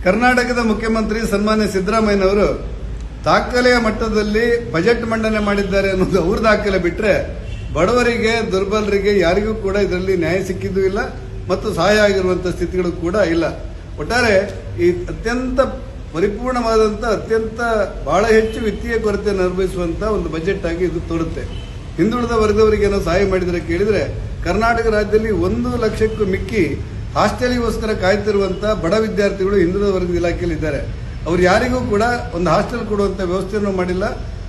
ಕರ್ನಾಟಕದ ಮುಖ್ಯಮಂತ್ರಿ ಸನ್ಮಾನ್ಯ ಸಿದ್ದರಾಮಯ್ಯನವರು ದಾಖಲೆಯ ಮಟ್ಟದಲ್ಲಿ ಬಜೆಟ್ ಮಂಡನೆ ಮಾಡಿದ್ದಾರೆ ಅನ್ನೋದು ಅವ್ರ ದಾಖಲೆ ಬಿಟ್ಟರೆ ಬಡವರಿಗೆ ದುರ್ಬಲರಿಗೆ ಯಾರಿಗೂ ಕೂಡ ಇದರಲ್ಲಿ ನ್ಯಾಯ ಸಿಕ್ಕಿದ್ದೂ ಇಲ್ಲ ಮತ್ತು ಸಹಾಯ ಆಗಿರುವಂತಹ ಸ್ಥಿತಿಗಳು ಕೂಡ ಇಲ್ಲ. ಒಟ್ಟಾರೆ ಈ ಅತ್ಯಂತ ಪರಿಪೂರ್ಣವಾದಂಥ ಅತ್ಯಂತ ಬಹಳ ಹೆಚ್ಚು ವಿತ್ತೀಯ ಕೊರತೆಯನ್ನು ಅನುಭವಿಸುವಂತಹ ಒಂದು ಬಜೆಟ್ ಆಗಿ ಇದು ತೋರುತ್ತೆ. ಹಿಂದುಳಿದ ವರ್ಗದವರಿಗೆ ಏನೋ ಸಹಾಯ ಮಾಡಿದರೆ ಕೇಳಿದರೆ ಕರ್ನಾಟಕ ರಾಜ್ಯದಲ್ಲಿ 1 ಲಕ್ಷಕ್ಕೂ ಮಿಕ್ಕಿ ಹಾಸ್ಟೆಲ್ಗೋಸ್ಕರ ಕಾಯ್ತಿರುವಂತಹ ಬಡ ವಿದ್ಯಾರ್ಥಿಗಳು ಹಿಂದುಳಿದ ವರ್ಗದ ಇಲಾಖೆಯಲ್ಲಿ ಇದ್ದಾರೆ. ಅವ್ರು ಯಾರಿಗೂ ಕೂಡ ಒಂದು ಹಾಸ್ಟೆಲ್ ಕೊಡುವಂತ ವ್ಯವಸ್ಥೆಯನ್ನು ಮಾಡಿಲ್ಲ.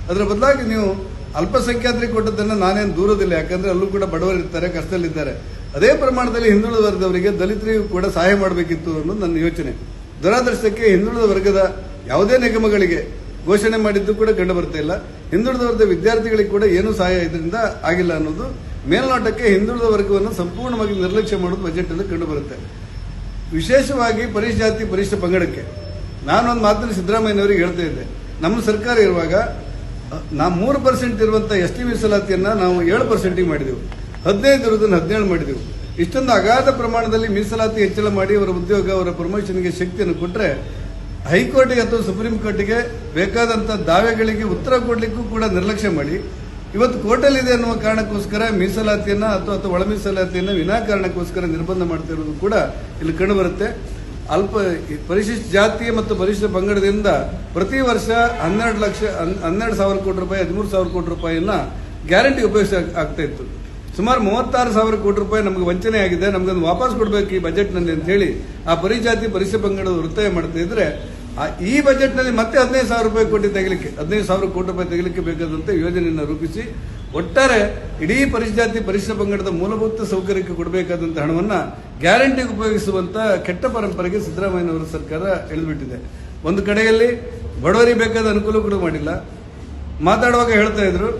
ಅದರ ಬದಲಾಗಿ ನೀವು ಅಲ್ಪಸಂಖ್ಯಾತರಿಗೆ ಕೊಟ್ಟದ್ದನ್ನು ನಾನೇನು ದೂರದಿಲ್ಲ, ಯಾಕಂದ್ರೆ ಅಲ್ಲೂ ಕೂಡ ಬಡವರು ಇರ್ತಾರೆ, ಕಷ್ಟದಲ್ಲಿದ್ದಾರೆ. ಅದೇ ಪ್ರಮಾಣದಲ್ಲಿ ಹಿಂದುಳಿದ ವರ್ಗದವರಿಗೆ ದಲಿತರಿಗೂ ಕೂಡ ಸಹಾಯ ಮಾಡಬೇಕಿತ್ತು ಅನ್ನೋದು ನನ್ನ ಯೋಚನೆ. ದುರಾದೃಷ್ಟಕ್ಕೆ ಹಿಂದುಳಿದ ವರ್ಗದ ಯಾವುದೇ ನಿಗಮಗಳಿಗೆ ಘೋಷಣೆ ಮಾಡಿದ್ದು ಕೂಡ ಕಂಡು ಬರ್ತಾ ಇಲ್ಲ. ಹಿಂದುಳಿದ ವರ್ಗದ ವಿದ್ಯಾರ್ಥಿಗಳಿಗೆ ಕೂಡ ಏನೂ ಸಹಾಯ ಇದರಿಂದ ಆಗಿಲ್ಲ ಅನ್ನೋದು ಮೇಲ್ನೋಟಕ್ಕೆ ಹಿಂದುಳಿದ ವರ್ಗವನ್ನು ಸಂಪೂರ್ಣವಾಗಿ ನಿರ್ಲಕ್ಷ್ಯ ಮಾಡೋದು ಬಜೆಟ್ ಅಲ್ಲಿ ಕಂಡು ಬರುತ್ತೆ. ವಿಶೇಷವಾಗಿ ಪರಿಶಿಷ್ಟ ಜಾತಿ ಪರಿಶಿಷ್ಟ ಪಂಗಡಕ್ಕೆ ನಾನೊಂದು ಮಾತನ್ನು ಸಿದ್ದರಾಮಯ್ಯನವರಿಗೆ ಹೇಳ್ತಾ ಇದ್ದೆ. ನಮ್ಮ ಸರ್ಕಾರ ಇರುವಾಗ ನಾವು 3% ಇರುವಂತಹ ಎಸ್ಟಿ ಮೀಸಲಾತಿಯನ್ನ ನಾವು 7% ಮಾಡಿದೆವು, 15 ಇರುವುದನ್ನು 17 ಮಾಡಿದೆವು. ಇಷ್ಟೊಂದು ಅಗಾಧ ಪ್ರಮಾಣದಲ್ಲಿ ಮೀಸಲಾತಿ ಹೆಚ್ಚಳ ಮಾಡಿ ಅವರ ಉದ್ಯೋಗ ಅವರ ಪ್ರಮೋಷನ್ಗೆ ಶಕ್ತಿಯನ್ನು ಕೊಟ್ಟರೆ ಹೈಕೋರ್ಟ್ಗೆ ಅಥವಾ ಸುಪ್ರೀಂ ಕೋರ್ಟ್ಗೆ ಬೇಕಾದಂತಹ ದಾವೆಗಳಿಗೆ ಉತ್ತರ ಕೊಡಲಿಕ್ಕೂ ಕೂಡ ನಿರ್ಲಕ್ಷ್ಯ ಮಾಡಿ ಇವತ್ತು ಕೋರ್ಟಲ್ಲಿದೆ ಅನ್ನುವ ಕಾರಣಕ್ಕೋಸ್ಕರ ಮೀಸಲಾತಿಯನ್ನ ಅಥವಾ ಒಳ ಮೀಸಲಾತಿಯನ್ನ ವಿನಾಕಾರಣಕ್ಕೋಸ್ಕರ ನಿರ್ಬಂಧ ಮಾಡ್ತಿರೋದು ಕೂಡ ಇಲ್ಲಿ ಕಂಡು ಬರುತ್ತೆ. ಪರಿಶಿಷ್ಟ ಜಾತಿ ಮತ್ತು ಪರಿಶಿಷ್ಟ ಪಂಗಡದಿಂದ ಪ್ರತಿ ವರ್ಷ 12,000 ಕೋಟಿ ರೂಪಾಯಿ 13,000 ಕೋಟಿ ರೂಪಾಯಿಯನ್ನ ಗ್ಯಾರಂಟಿ ಉಪಯೋಗ ಆಗ್ತಾ ಇತ್ತು. ಸುಮಾರು 36,000 ಕೋಟಿ ರೂಪಾಯಿ ನಮಗೆ ವಂಚನೆ ಆಗಿದೆ, ನಮಗೊಂದು ವಾಪಸ್ ಕೊಡಬೇಕು ಈ ಬಜೆಟ್ನಲ್ಲಿ ಅಂತ ಹೇಳಿ ಆ ಪರಿಜಾತಿ ಪರಿಶಿಷ್ಟ ಪಂಗಡ ಒತ್ತಾಯ ಮಾಡ್ತಾ ಇದ್ರೆ ಈ ಬಜೆಟ್ನಲ್ಲಿ ಮತ್ತೆ 15,000 ರೂಪಾಯಿ ಕೋಟಿ ತೆಗಲಿಕ್ಕೆ 15,000 ಕೋಟಿ ರೂಪಾಯಿ ತೆಗಲಿಕ್ಕೆ ಬೇಕಾದಂತೆ ಯೋಜನೆಯನ್ನು ರೂಪಿಸಿ ಒಟ್ಟಾರೆ ಇಡೀ ಪರಿಶಿಷ್ಟ ಜಾತಿ ಪರಿಶಿಷ್ಟ ಪಂಗಡದ ಮೂಲಭೂತ ಸೌಕರ್ಯಕ್ಕೆ ಕೊಡಬೇಕಾದಂತಹ ಹಣವನ್ನ ಗ್ಯಾರಂಟಿಗೆ ಉಪಯೋಗಿಸುವಂತ ಕೆಟ್ಟ ಪರಂಪರೆಗೆ ಸಿದ್ದರಾಮಯ್ಯನವರ ಸರ್ಕಾರ ಎಳೆದುಬಿಟ್ಟಿದೆ. ಒಂದು ಕಡೆಯಲ್ಲಿ ಬಡವರಿಗೆ ಬೇಕಾದ ಅನುಕೂಲ ಕೂಡ ಮಾಡಿಲ್ಲ. ಮಾತಾಡುವಾಗ ಹೇಳ್ತಾ ಇದ್ರು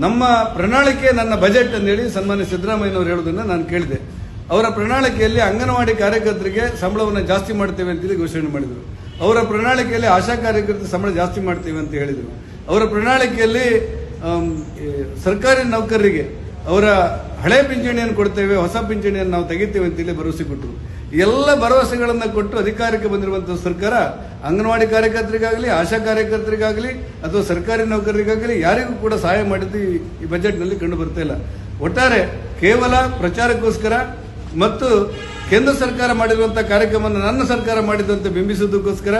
ನಮ್ಮ ಪ್ರಣಾಳಿಕೆ ನನ್ನ ಬಜೆಟ್ ಅಂತೇಳಿ ಸನ್ಮಾನ್ಯ ಸಿದ್ದರಾಮಯ್ಯನವರು ಹೇಳೋದನ್ನ ನಾನು ಕೇಳಿದೆ. ಅವರ ಪ್ರಣಾಳಿಕೆಯಲ್ಲಿ ಅಂಗನವಾಡಿ ಕಾರ್ಯಕರ್ತರಿಗೆ ಸಂಬಳವನ್ನು ಜಾಸ್ತಿ ಮಾಡ್ತೇವೆ ಅಂತೇಳಿ ಘೋಷಣೆ ಮಾಡಿದರು. ಅವರ ಪ್ರಣಾಳಿಕೆಯಲ್ಲಿ ಆಶಾ ಕಾರ್ಯಕರ್ತರ ಸಂಬಳ ಜಾಸ್ತಿ ಮಾಡ್ತೇವೆ ಅಂತ ಹೇಳಿದರು. ಅವರ ಪ್ರಣಾಳಿಕೆಯಲ್ಲಿ ಸರ್ಕಾರಿ ನೌಕರರಿಗೆ ಅವರ ಹಳೆ ಪಿಂಚಣಿಯನ್ನು ಕೊಡ್ತೇವೆ, ಹೊಸ ಪಿಂಚಣಿಯನ್ನು ನಾವು ತೆಗಿತೇವೆ ಅಂತೇಳಿ ಭರವಸೆ ಕೊಟ್ಟರು. ಎಲ್ಲ ಭರವಸೆಗಳನ್ನು ಕೊಟ್ಟು ಅಧಿಕಾರಕ್ಕೆ ಬಂದಿರುವಂತಹ ಸರ್ಕಾರ ಅಂಗನವಾಡಿ ಕಾರ್ಯಕರ್ತರಿಗಾಗಲಿ ಆಶಾ ಕಾರ್ಯಕರ್ತರಿಗಾಗಲಿ ಅಥವಾ ಸರ್ಕಾರಿ ನೌಕರರಿಗಾಗಲಿ ಯಾರಿಗೂ ಕೂಡ ಸಹಾಯ ಮಾಡಿದ್ದು ಈ ಬಜೆಟ್ನಲ್ಲಿ ಕಂಡು ಬರ್ತಾ ಇಲ್ಲ. ಒಟ್ಟಾರೆ ಕೇವಲ ಪ್ರಚಾರಕ್ಕೋಸ್ಕರ ಮತ್ತು ಕೇಂದ್ರ ಸರ್ಕಾರ ಮಾಡಿರುವಂತಹ ಕಾರ್ಯಕ್ರಮವನ್ನು ನನ್ನ ಸರ್ಕಾರ ಮಾಡಿದಂತೆ ಬಿಂಬಿಸುವುದಕ್ಕೋಸ್ಕರ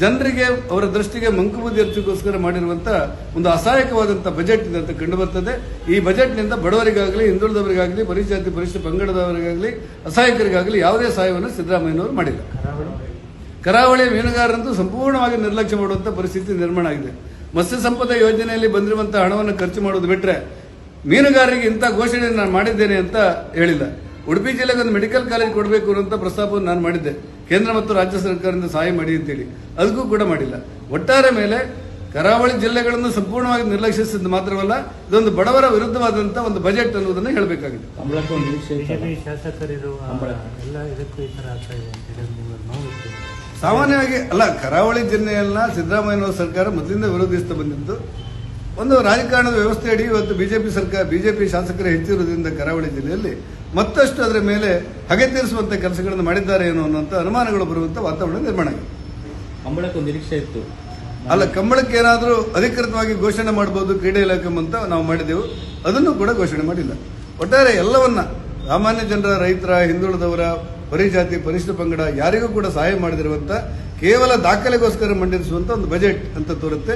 ಜನರಿಗೆ ಅವರ ದೃಷ್ಟಿಗೆ ಮಂಕುಬೂದಿ ಹಚ್ಚೋಕ್ಕೋಸ್ಕರ ಮಾಡಿರುವಂತಹ ಒಂದು ಅಸಹಾಯಕವಾದಂತಹ ಬಜೆಟ್ ಇದೆ ಅಂತ ಕಂಡು ಬರ್ತದೆ. ಈ ಬಜೆಟ್ನಿಂದ ಬಡವರಿಗಾಗಲಿ ಹಿಂದುಳಿದವರಿಗಾಗಲಿ ಪರಿಶಿಷ್ಟ ಜಾತಿ ಪರಿಶಿಷ್ಟ ಪಂಗಡದವರಿಗಾಗಲಿ ಅಸಹಾಯಕರಿಗಾಗಲಿ ಯಾವುದೇ ಸಹಾಯವನ್ನು ಸಿದ್ದರಾಮಯ್ಯನವರು ಮಾಡಿಲ್ಲ. ಕರಾವಳಿ ಮೀನುಗಾರರಂತೂ ಸಂಪೂರ್ಣವಾಗಿ ನಿರ್ಲಕ್ಷ್ಯ ಮಾಡುವಂತಹ ಪರಿಸ್ಥಿತಿ ನಿರ್ಮಾಣ ಆಗಿದೆ. ಮತ್ಸ್ಯ ಸಂಪದ ಯೋಜನೆಯಲ್ಲಿ ಬಂದಿರುವಂತಹ ಹಣವನ್ನು ಖರ್ಚು ಮಾಡೋದು ಬಿಟ್ಟರೆ ಮೀನುಗಾರರಿಗೆ ಇಂಥ ಘೋಷಣೆ ನಾನು ಮಾಡಿದ್ದೇನೆ ಅಂತ ಹೇಳಿಲ್ಲ. ಉಡುಪಿ ಜಿಲ್ಲೆಗೆ ಒಂದು ಮೆಡಿಕಲ್ ಕಾಲೇಜ್ ಕೊಡಬೇಕು ಅನ್ನುವಂಥ ಪ್ರಸ್ತಾಪವನ್ನು ನಾನು ಮಾಡಿದ್ದೆ, ಕೇಂದ್ರ ಮತ್ತು ರಾಜ್ಯ ಸರ್ಕಾರದಿಂದ ಸಹಾಯ ಮಾಡಿ ಅಂತೇಳಿ, ಅದಕ್ಕೂ ಕೂಡ ಮಾಡಿಲ್ಲ. ಒಟ್ಟಾರೆ ಮೇಲೆ ಕರಾವಳಿ ಜಿಲ್ಲೆಗಳನ್ನು ಸಂಪೂರ್ಣವಾಗಿ ನಿರ್ಲಕ್ಷಿಸಿದ್ದು ಮಾತ್ರವಲ್ಲ, ಇದೊಂದು ಬಡವರ ವಿರುದ್ಧವಾದಂತಹ ಒಂದು ಬಜೆಟ್ ಅನ್ನೋದನ್ನು ಹೇಳಬೇಕಾಗಿದೆ. ಸಾಮಾನ್ಯವಾಗಿ ಅಲ್ಲ, ಕರಾವಳಿ ಜಿಲ್ಲೆಯನ್ನ ಸಿದ್ದರಾಮಯ್ಯನವರ ಸರ್ಕಾರ ಮೊದಲಿಂದ ವಿರೋಧಿಸ್ತಾ ಬಂದಿದ್ದು. ಒಂದು ರಾಜಕಾರಣದ ವ್ಯವಸ್ಥೆ ಅಡಿ ಇವತ್ತು ಬಿಜೆಪಿ ಶಾಸಕರ ಹೆಚ್ಚಿರುವುದರಿಂದ ಕರಾವಳಿ ಜಿಲ್ಲೆಯಲ್ಲಿ ಮತ್ತಷ್ಟು ಅದರ ಮೇಲೆ ಹಗೆ ತೀರಿಸುವಂತ ಕೆಲಸಗಳನ್ನು ಮಾಡಿದ್ದಾರೆ ಏನೋ ಅನ್ನುವಂಥ ಅನುಮಾನಗಳು ಬರುವಂತ ವಾತಾವರಣ ನಿರ್ಮಾಣ ಆಗಿದೆ. ಕಂಬಳಕ್ಕೆ ನಿರೀಕ್ಷೆ ಇತ್ತು ಅಲ್ಲ, ಕಂಬಳಕ್ಕೆ ಏನಾದರೂ ಅಧಿಕೃತವಾಗಿ ಘೋಷಣೆ ಮಾಡಬಹುದು ಕ್ರೀಡೆ ಇಲಾಖೆ ಅಂತ ನಾವು ಮಾಡಿದೆವು, ಅದನ್ನು ಕೂಡ ಘೋಷಣೆ ಮಾಡಿಲ್ಲ. ಒಟ್ಟಾರೆ ಎಲ್ಲವನ್ನ ಸಾಮಾನ್ಯ ಜನರ, ರೈತರ, ಹಿಂದುಳಿದವರ, ಪರಿಜಾತಿ ಪರಿಶಿಷ್ಟ ಪಂಗಡ ಯಾರಿಗೂ ಕೂಡ ಸಹಾಯ ಮಾಡದಿರುವಂತ ಕೇವಲ ದಾಖಲೆಗೋಸ್ಕರ ಮಂಡಿಸುವಂತ ಒಂದು ಬಜೆಟ್ ಅಂತ ತೋರುತ್ತೆ.